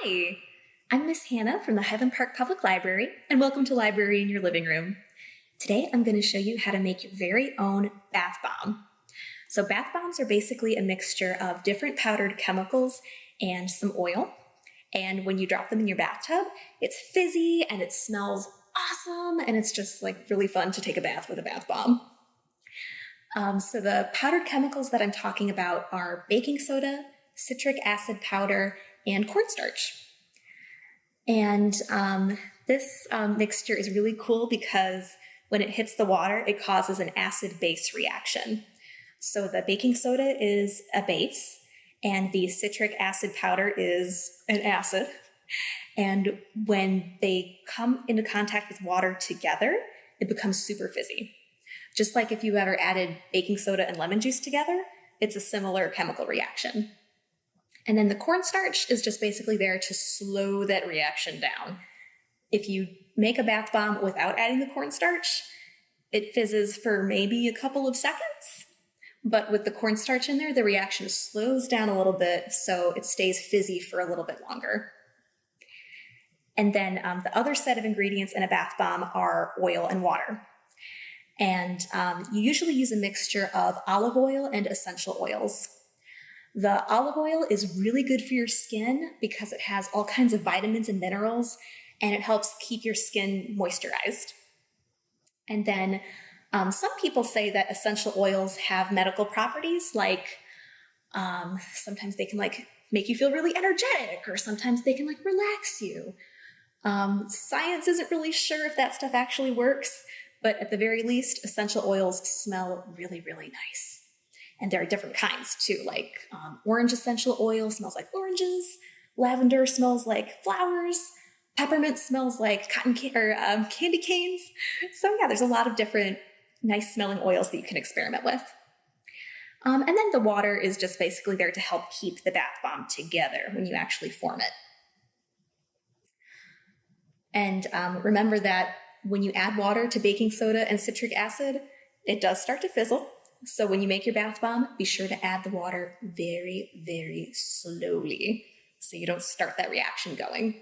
Hi, I'm Miss Hannah from the Highland Park Public Library, and welcome to Library in Your Living Room. Today I'm going to show you how to make your very own bath bomb. So bath bombs are basically a mixture of different powdered chemicals and some oil. And when you drop them in your bathtub, it's fizzy and it smells awesome, and it's just like really fun to take a bath with a bath bomb. So the powdered chemicals that I'm talking about are baking soda, citric acid powder, and cornstarch. And this mixture is really cool because when it hits the water, it causes an acid-base reaction. So the baking soda is a base, and the citric acid powder is an acid. And when they come into contact with water together, it becomes super fizzy. Just like if you ever added baking soda and lemon juice together, it's a similar chemical reaction. And then the cornstarch is just basically there to slow that reaction down. If you make a bath bomb without adding the cornstarch, it fizzes for maybe a couple of seconds. But with the cornstarch in there, the reaction slows down a little bit, so it stays fizzy for a little bit longer. And then the other set of ingredients in a bath bomb are oil and water. And you usually use a mixture of olive oil and essential oils. The olive oil is really good for your skin because it has all kinds of vitamins and minerals, and it helps keep your skin moisturized. And then some people say that essential oils have medical properties, like sometimes they can make you feel really energetic, or sometimes they can relax you. Science isn't really sure if that stuff actually works, but at the very least, essential oils smell really, really nice. And there are different kinds too, like orange essential oil smells like oranges, lavender smells like flowers, peppermint smells like candy canes. So yeah, there's a lot of different nice smelling oils that you can experiment with. And then the water is just basically there to help keep the bath bomb together when you actually form it. And remember that when you add water to baking soda and citric acid, it does start to fizzle. So when you make your bath bomb, be sure to add the water very, very slowly so you don't start that reaction going.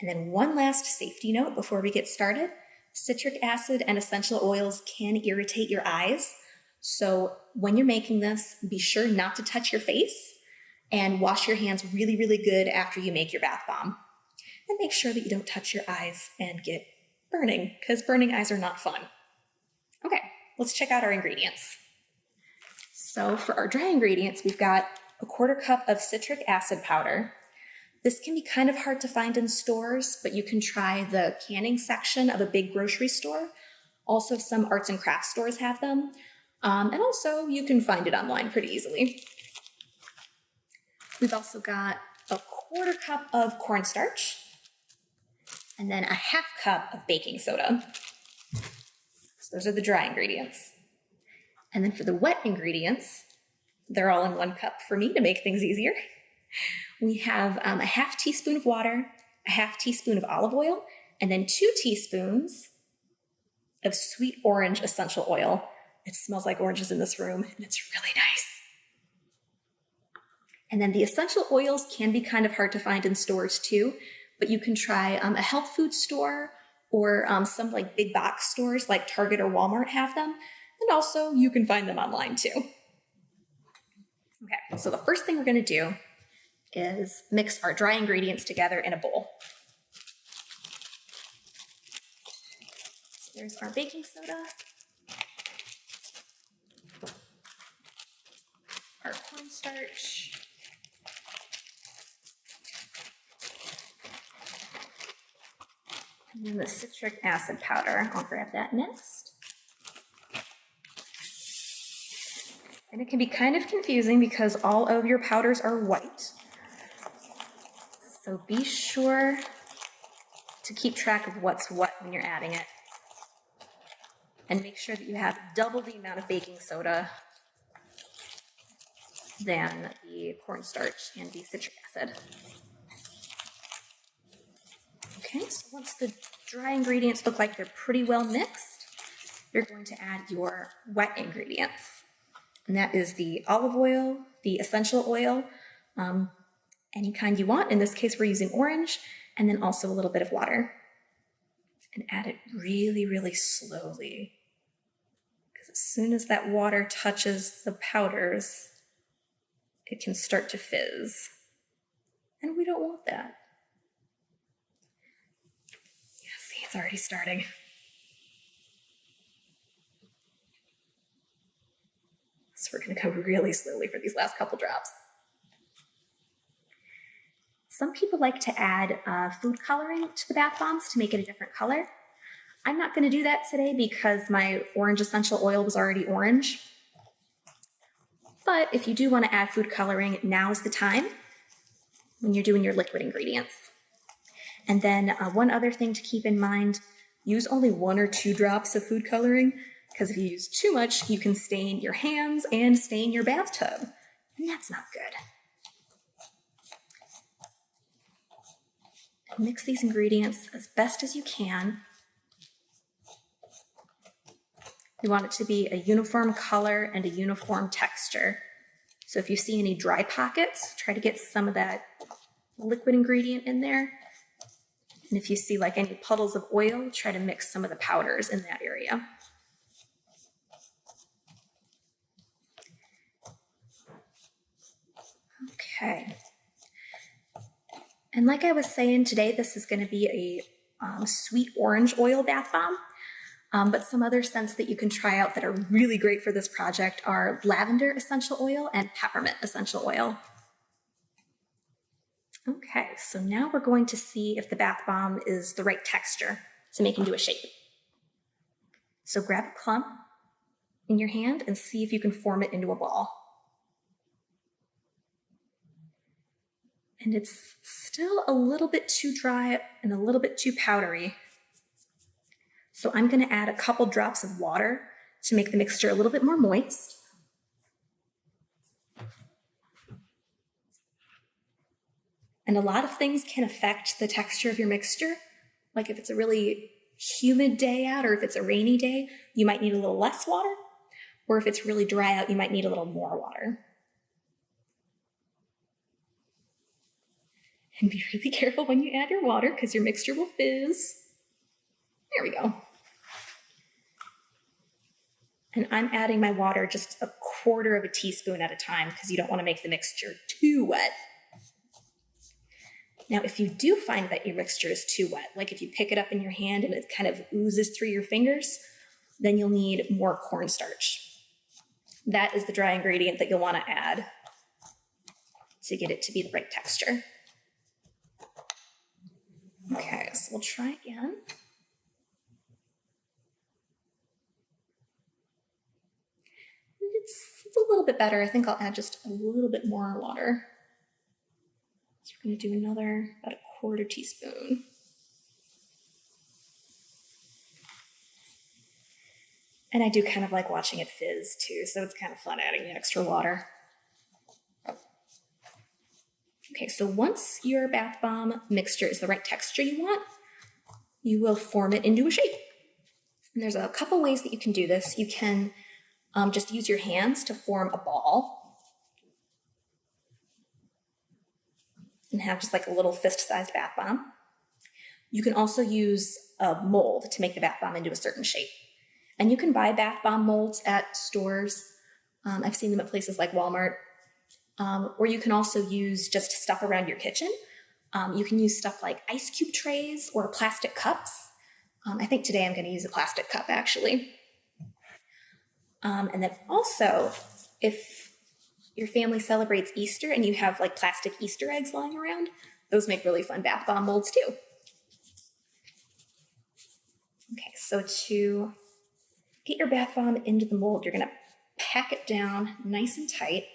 And then one last safety note before we get started: citric acid and essential oils can irritate your eyes. So when you're making this, be sure not to touch your face and wash your hands really, really good after you make your bath bomb. And make sure that you don't touch your eyes and get burning, because burning eyes are not fun. Okay. Let's check out our ingredients. So for our dry ingredients, we've got a 1/4 cup of citric acid powder. This can be kind of hard to find in stores, but you can try the canning section of a big grocery store. Also, some arts and crafts stores have them. And also, you can find it online pretty easily. We've also got a 1/4 cup of cornstarch, and then a 1/2 cup of baking soda. Those are the dry ingredients. And then for the wet ingredients, they're all in 1 cup for me to make things easier. We have a 1/2 teaspoon of water, a 1/2 teaspoon of olive oil, and then 2 teaspoons of sweet orange essential oil. It smells like oranges in this room, and it's really nice. And then the essential oils can be kind of hard to find in stores too, but you can try a health food store, or some big box stores like Target or Walmart have them. And also you can find them online too. Okay, so the first thing we're gonna do is mix our dry ingredients together in a bowl. So there's our baking soda, our cornstarch, and then the citric acid powder. I'll grab that next. And it can be kind of confusing because all of your powders are white. So be sure to keep track of what's what when you're adding it. And make sure that you have double the amount of baking soda than the cornstarch and the citric acid. Okay, so once the dry ingredients look like they're pretty well mixed, you're going to add your wet ingredients. And that is the olive oil, the essential oil, any kind you want. In this case, we're using orange, and then also a little bit of water. And add it really, really slowly. Because as soon as that water touches the powders, it can start to fizz. And we don't want that. Yeah, see, it's already starting. So we're going to go really slowly for these last couple drops. Some people like to add food coloring to the bath bombs to make it a different color. I'm not going to do that today because my orange essential oil was already orange. But if you do want to add food coloring, now is the time when you're doing your liquid ingredients. And then one other thing to keep in mind, use only 1 or 2 drops of food coloring, because if you use too much, you can stain your hands and stain your bathtub, and that's not good. And mix these ingredients as best as you can. You want it to be a uniform color and a uniform texture. So if you see any dry pockets, try to get some of that liquid ingredient in there. And if you see like any puddles of oil, try to mix some of the powders in that area. Okay. And like I was saying today, this is going to be a sweet orange oil bath bomb. But some other scents that you can try out that are really great for this project are lavender essential oil and peppermint essential oil. Okay, so now we're going to see if the bath bomb is the right texture to make into a shape. So grab a clump in your hand and see if you can form it into a ball. And it's still a little bit too dry and a little bit too powdery. So I'm going to add a couple drops of water to make the mixture a little bit more moist. And a lot of things can affect the texture of your mixture. Like if it's a really humid day out or if it's a rainy day, you might need a little less water. Or if it's really dry out, you might need a little more water. And be really careful when you add your water because your mixture will fizz. There we go. And I'm adding my water just 1/4 teaspoon at a time because you don't want to make the mixture too wet. Now, if you do find that your mixture is too wet, like if you pick it up in your hand and it kind of oozes through your fingers, then you'll need more cornstarch. That is the dry ingredient that you'll want to add to get it to be the right texture. Okay, so we'll try again. It's a little bit better. I think I'll add just a little bit more water. So we're going to do another, about 1/4 teaspoon. And I do kind of like watching it fizz too, so it's kind of fun adding the extra water. Okay, so once your bath bomb mixture is the right texture you want, you will form it into a shape. And there's a couple ways that you can do this. You can just use your hands to form a ball and have just like a little fist-sized bath bomb. You can also use a mold to make the bath bomb into a certain shape. And you can buy bath bomb molds at stores. I've seen them at places like Walmart. Or you can also use just stuff around your kitchen. You can use stuff like ice cube trays or plastic cups. I think today I'm going to use a plastic cup actually. And then also, if your family celebrates Easter and you have like plastic Easter eggs lying around, those make really fun bath bomb molds too. Okay, so to get your bath bomb into the mold, you're going to pack it down nice and tight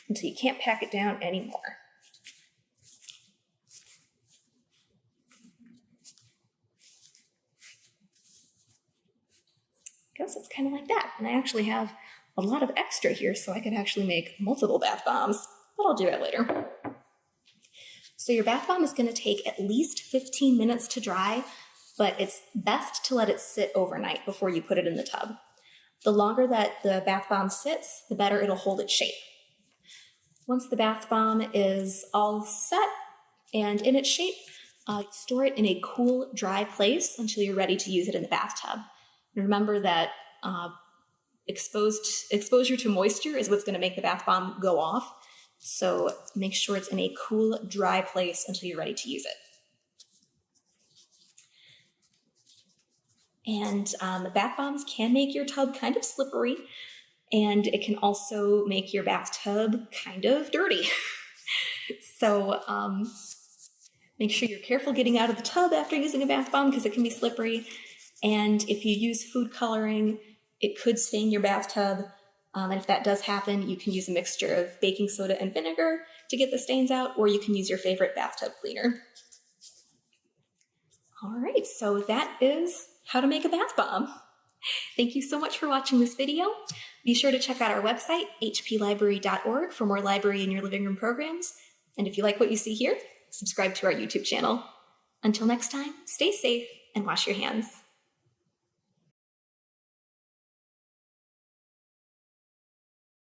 until you can't pack it down anymore. So it's kind of like that. And I actually have a lot of extra here, so I could actually make multiple bath bombs, but I'll do that later. So your bath bomb is going to take at least 15 minutes to dry, but it's best to let it sit overnight before you put it in the tub. The longer that the bath bomb sits, the better it'll hold its shape. Once the bath bomb is all set and in its shape, store it in a cool, dry place until you're ready to use it in the bathtub. And remember that exposure to moisture is what's going to make the bath bomb go off. So make sure it's in a cool, dry place until you're ready to use it. And the bath bombs can make your tub kind of slippery, and it can also make your bathtub kind of dirty. So make sure you're careful getting out of the tub after using a bath bomb because it can be slippery. And if you use food coloring, it could stain your bathtub. And if that does happen, you can use a mixture of baking soda and vinegar to get the stains out, or you can use your favorite bathtub cleaner. All right, so that is how to make a bath bomb. Thank you so much for watching this video. Be sure to check out our website, hplibrary.org, for more library in your living room programs. And if you like what you see here, subscribe to our YouTube channel. Until next time, stay safe and wash your hands.